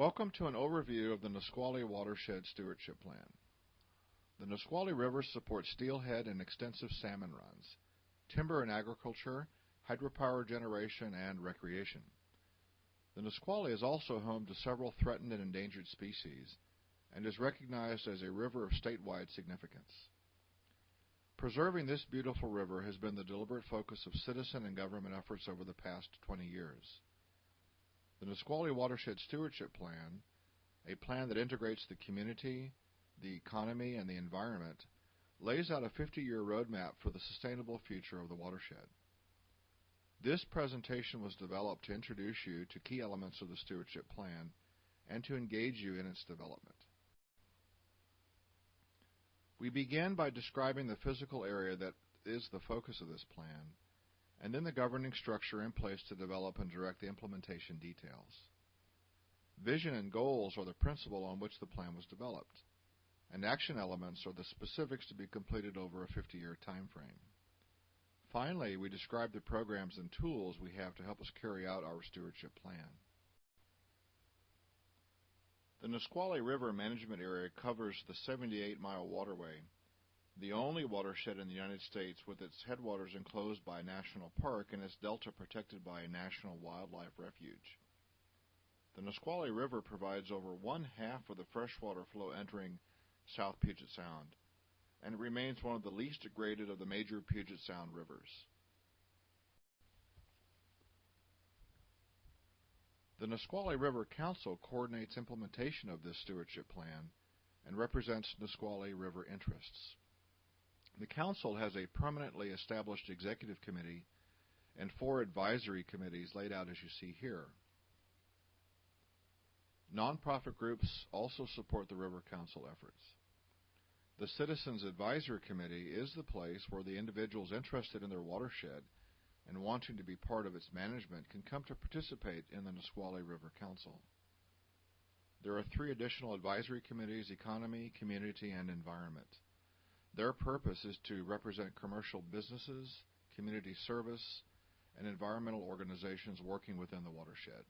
Welcome to an overview of the Nisqually Watershed Stewardship Plan. The Nisqually River supports steelhead and extensive salmon runs, timber and agriculture, hydropower generation, and recreation. The Nisqually is also home to several threatened and endangered species and is recognized as a river of statewide significance. Preserving this beautiful river has been the deliberate focus of citizen and government efforts over the past 20 years. The Nisqually Watershed Stewardship Plan, a plan that integrates the community, the economy, and the environment, lays out a 50-year roadmap for the sustainable future of the watershed. This presentation was developed to introduce you to key elements of the Stewardship Plan and to engage you in its development. We begin by describing the physical area that is the focus of this plan, and then the governing structure in place to develop and direct the implementation details. Vision and goals are the principle on which the plan was developed, and action elements are the specifics to be completed over a 50-year time frame. Finally, we describe the programs and tools we have to help us carry out our stewardship plan. The Nisqually River Management Area covers the 78-mile waterway, the only watershed in the United States with its headwaters enclosed by a national park and its delta protected by a national wildlife refuge. The Nisqually River provides over one-half of the freshwater flow entering South Puget Sound, and it remains one of the least degraded of the major Puget Sound rivers. The Nisqually River Council coordinates implementation of this stewardship plan and represents Nisqually River interests. The Council has a permanently established executive committee and 4 advisory committees laid out as you see here. Nonprofit groups also support the River Council efforts. The Citizens Advisory Committee is the place where the individuals interested in their watershed and wanting to be part of its management can come to participate in the Nisqually River Council. There are 3 additional advisory committees: Economy, Community, and Environment. Their purpose is to represent commercial businesses, community service, and environmental organizations working within the watershed.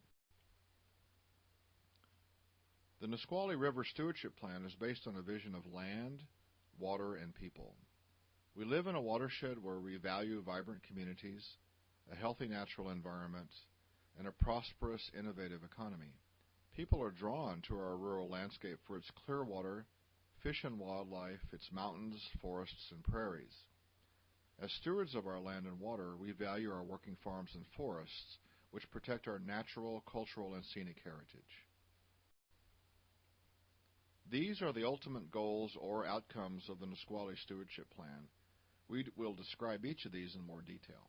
The Nisqually River Stewardship Plan is based on a vision of land, water, and people. We live in a watershed where we value vibrant communities, a healthy natural environment, and a prosperous, innovative economy. People are drawn to our rural landscape for its clear water, fish and wildlife, its mountains, forests, and prairies. As stewards of our land and water, we value our working farms and forests, which protect our natural, cultural, and scenic heritage. These are the ultimate goals or outcomes of the Nisqually Stewardship Plan. We will describe each of these in more detail.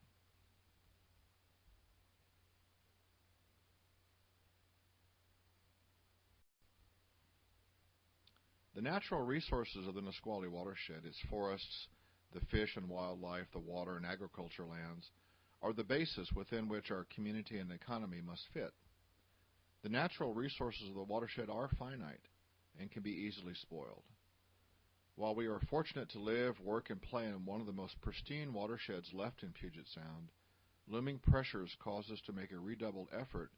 The natural resources of the Nisqually watershed, its forests, the fish and wildlife, the water and agriculture lands, are the basis within which our community and economy must fit. The natural resources of the watershed are finite and can be easily spoiled. While we are fortunate to live, work, and play in one of the most pristine watersheds left in Puget Sound, looming pressures cause us to make a redoubled effort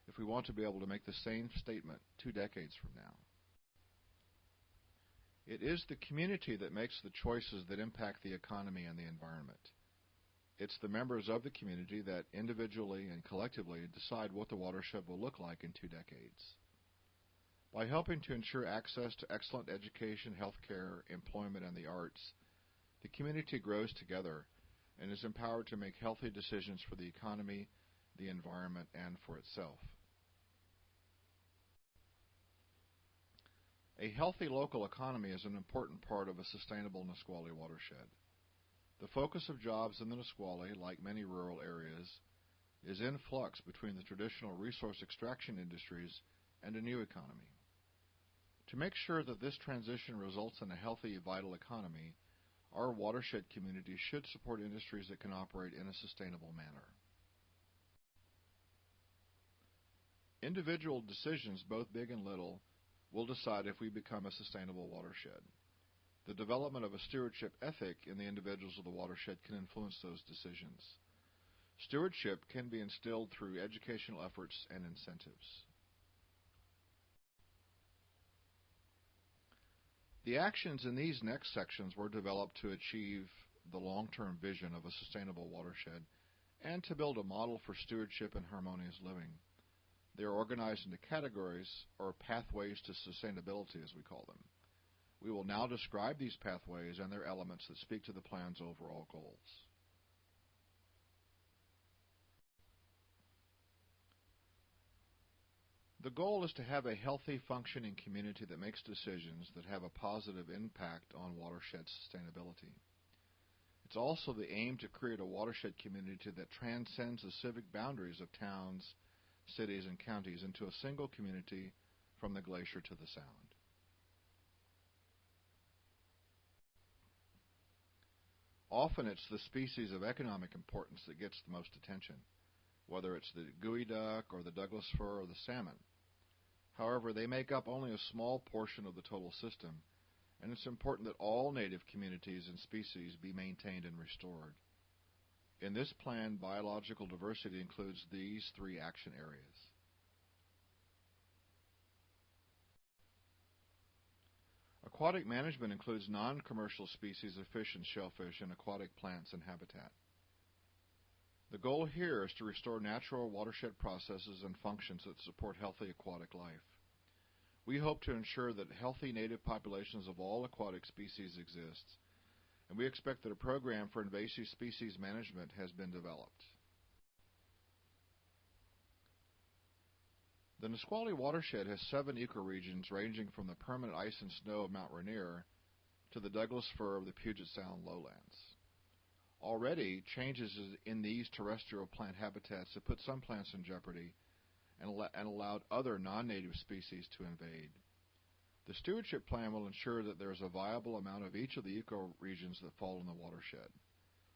if we want to be able to make the same statement 2 decades from now. It is the community that makes the choices that impact the economy and the environment. It's the members of the community that individually and collectively decide what the watershed will look like in 2 decades. By helping to ensure access to excellent education, health care, employment, and the arts, the community grows together and is empowered to make healthy decisions for the economy, the environment, and for itself. A healthy local economy is an important part of a sustainable Nisqually watershed. The focus of jobs in the Nisqually, like many rural areas, is in flux between the traditional resource extraction industries and a new economy. To make sure that this transition results in a healthy, vital economy, our watershed community should support industries that can operate in a sustainable manner. Individual decisions, both big and little, will decide if we become a sustainable watershed. The development of a stewardship ethic in the individuals of the watershed can influence those decisions. Stewardship can be instilled through educational efforts and incentives. The actions in these next sections were developed to achieve the long-term vision of a sustainable watershed and to build a model for stewardship and harmonious living. They are organized into categories, or pathways to sustainability, as we call them. We will now describe these pathways and their elements that speak to the plan's overall goals. The goal is to have a healthy, functioning community that makes decisions that have a positive impact on watershed sustainability. It's also the aim to create a watershed community that transcends the civic boundaries of towns, cities, and counties into a single community from the glacier to the sound. Often it's the species of economic importance that gets the most attention, whether it's the geoduck or the Douglas fir or the salmon. However, they make up only a small portion of the total system, and it's important that all native communities and species be maintained and restored. In this plan, biological diversity includes these three action areas. Aquatic management includes non-commercial species of fish and shellfish and aquatic plants and habitat. The goal here is to restore natural watershed processes and functions that support healthy aquatic life. We hope to ensure that healthy native populations of all aquatic species exist, and we expect that a program for invasive species management has been developed. The Nisqually watershed has 7 ecoregions ranging from the permanent ice and snow of Mount Rainier to the Douglas fir of the Puget Sound lowlands. Already, changes in these terrestrial plant habitats have put some plants in jeopardy and allowed other non-native species to invade. The stewardship plan will ensure that there is a viable amount of each of the ecoregions that fall in the watershed.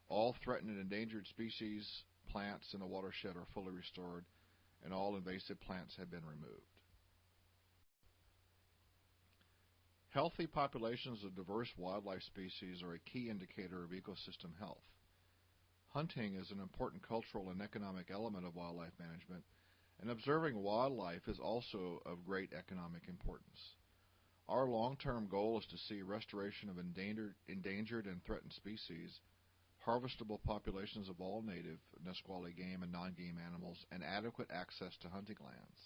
All threatened and endangered species, plants in the watershed are fully restored, and all invasive plants have been removed. Healthy populations of diverse wildlife species are a key indicator of ecosystem health. Hunting is an important cultural and economic element of wildlife management, and observing wildlife is also of great economic importance. Our long-term goal is to see restoration of endangered and threatened species, harvestable populations of all native Nisqually game and non-game animals, and adequate access to hunting lands.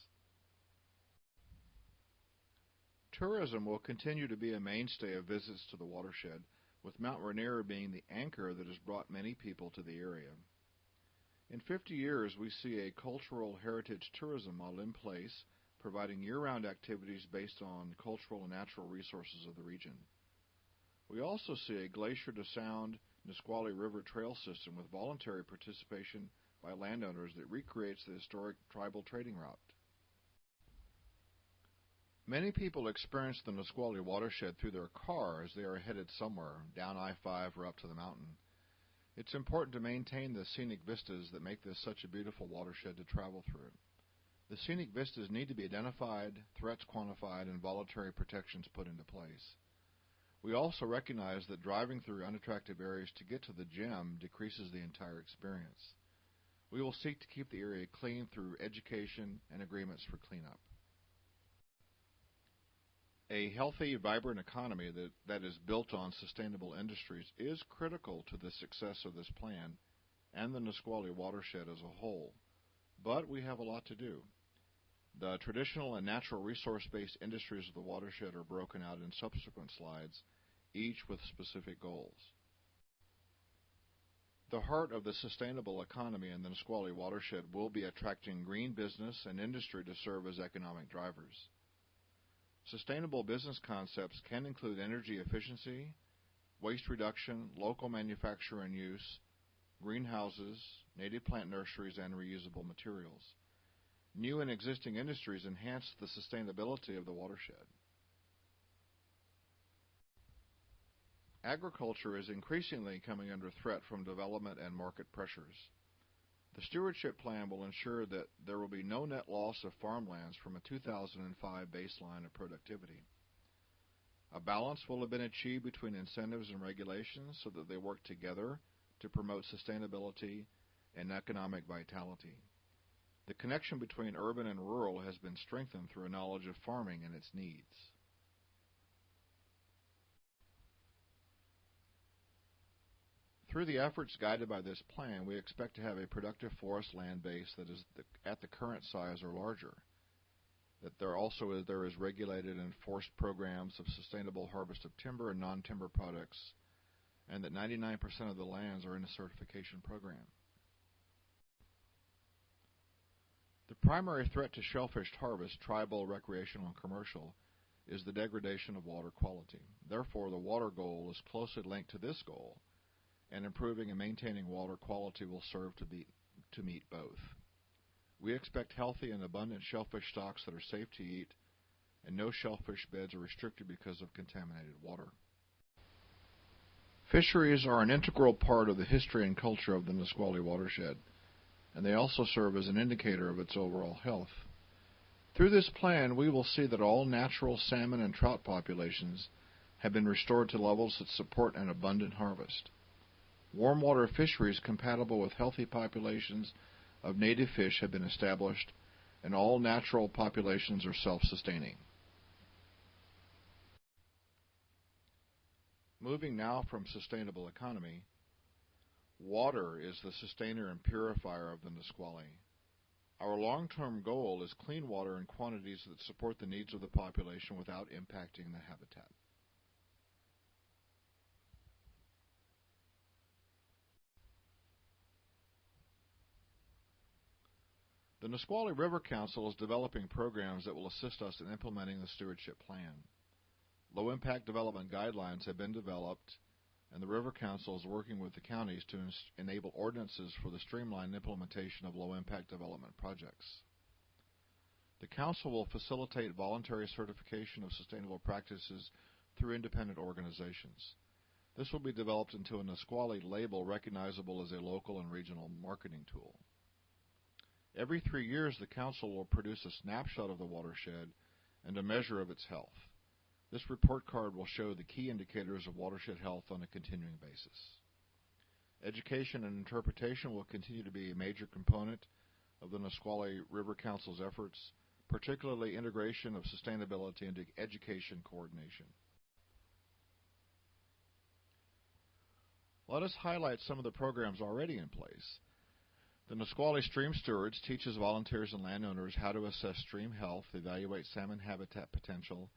Tourism will continue to be a mainstay of visits to the watershed, with Mount Rainier being the anchor that has brought many people to the area. In 50 years, we see a cultural heritage tourism model in place, providing year-round activities based on cultural and natural resources of the region. We also see a glacier-to-sound Nisqually River trail system with voluntary participation by landowners that recreates the historic tribal trading route. Many people experience the Nisqually watershed through their car as they are headed somewhere, down I-5 or up to the mountain. It's important to maintain the scenic vistas that make this such a beautiful watershed to travel through. The scenic vistas need to be identified, threats quantified, and voluntary protections put into place. We also recognize that driving through unattractive areas to get to the gem decreases the entire experience. We will seek to keep the area clean through education and agreements for cleanup. A healthy, vibrant economy that is built on sustainable industries is critical to the success of this plan and the Nisqually watershed as a whole. But we have a lot to do. The traditional and natural resource-based industries of the watershed are broken out in subsequent slides, each with specific goals. The heart of the sustainable economy in the Nisqually watershed will be attracting green business and industry to serve as economic drivers. Sustainable business concepts can include energy efficiency, waste reduction, local manufacture and use, greenhouses, native plant nurseries, and reusable materials. New and existing industries enhance the sustainability of the watershed. Agriculture is increasingly coming under threat from development and market pressures. The stewardship plan will ensure that there will be no net loss of farmlands from a 2005 baseline of productivity. A balance will have been achieved between incentives and regulations so that they work together to promote sustainability and economic vitality. The connection between urban and rural has been strengthened through a knowledge of farming and its needs. Through the efforts guided by this plan, we expect to have a productive forest land base that is at the current size or larger. That there is regulated and enforced programs of sustainable harvest of timber and non-timber products, and that 99% of the lands are in a certification program. The primary threat to shellfish harvest, tribal, recreational, and commercial, is the degradation of water quality. Therefore, the water goal is closely linked to this goal, and improving and maintaining water quality will serve to meet both. We expect healthy and abundant shellfish stocks that are safe to eat, and no shellfish beds are restricted because of contaminated water. Fisheries are an integral part of the history and culture of the Nisqually watershed, and they also serve as an indicator of its overall health. Through this plan, we will see that all natural salmon and trout populations have been restored to levels that support an abundant harvest. Warm water fisheries compatible with healthy populations of native fish have been established, and all natural populations are self-sustaining. Moving now from sustainable economy, water is the sustainer and purifier of the Nisqually. Our long-term goal is clean water in quantities that support the needs of the population without impacting the habitat. The Nisqually River Council is developing programs that will assist us in implementing the Stewardship Plan. Low-impact development guidelines have been developed, and the River Council is working with the counties to enable ordinances for the streamlined implementation of low-impact development projects. The Council will facilitate voluntary certification of sustainable practices through independent organizations. This will be developed into a Nisqually label recognizable as a local and regional marketing tool. Every 3 years, the Council will produce a snapshot of the watershed and a measure of its health. This report card will show the key indicators of watershed health on a continuing basis. Education and interpretation will continue to be a major component of the Nisqually River Council's efforts, particularly integration of sustainability into education coordination. Let us highlight some of the programs already in place. The Nisqually Stream Stewards teaches volunteers and landowners how to assess stream health, evaluate salmon habitat potential,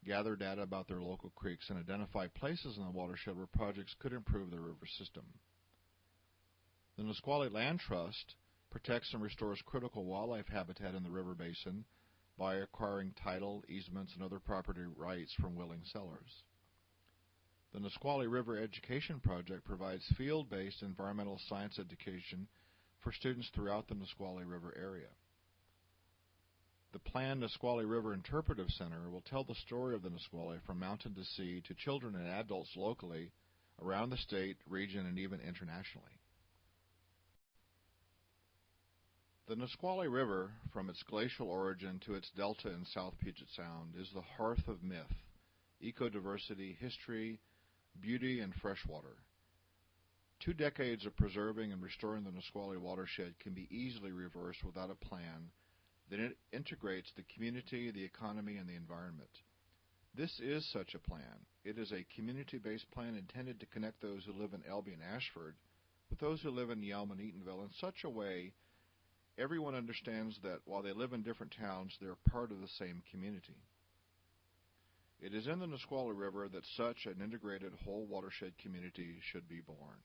gather data about their local creeks, and identify places in the watershed where projects could improve the river system. The Nisqually Land Trust protects and restores critical wildlife habitat in the river basin by acquiring title, easements, and other property rights from willing sellers. The Nisqually River Education Project provides field-based environmental science education for students throughout the Nisqually River area. The planned Nisqually River Interpretive Center will tell the story of the Nisqually from mountain to sea to children and adults locally, around the state, region, and even internationally. The Nisqually River, from its glacial origin to its delta in South Puget Sound, is the hearth of myth, ecodiversity, history, beauty, and freshwater. 2 decades of preserving and restoring the Nisqually watershed can be easily reversed without a plan that integrates the community, the economy, and the environment. This is such a plan. It is a community-based plan intended to connect those who live in Elby and Ashford with those who live in Yelm and Eatonville in such a way everyone understands that while they live in different towns, they're part of the same community. It is in the Nisqually River that such an integrated whole watershed community should be born.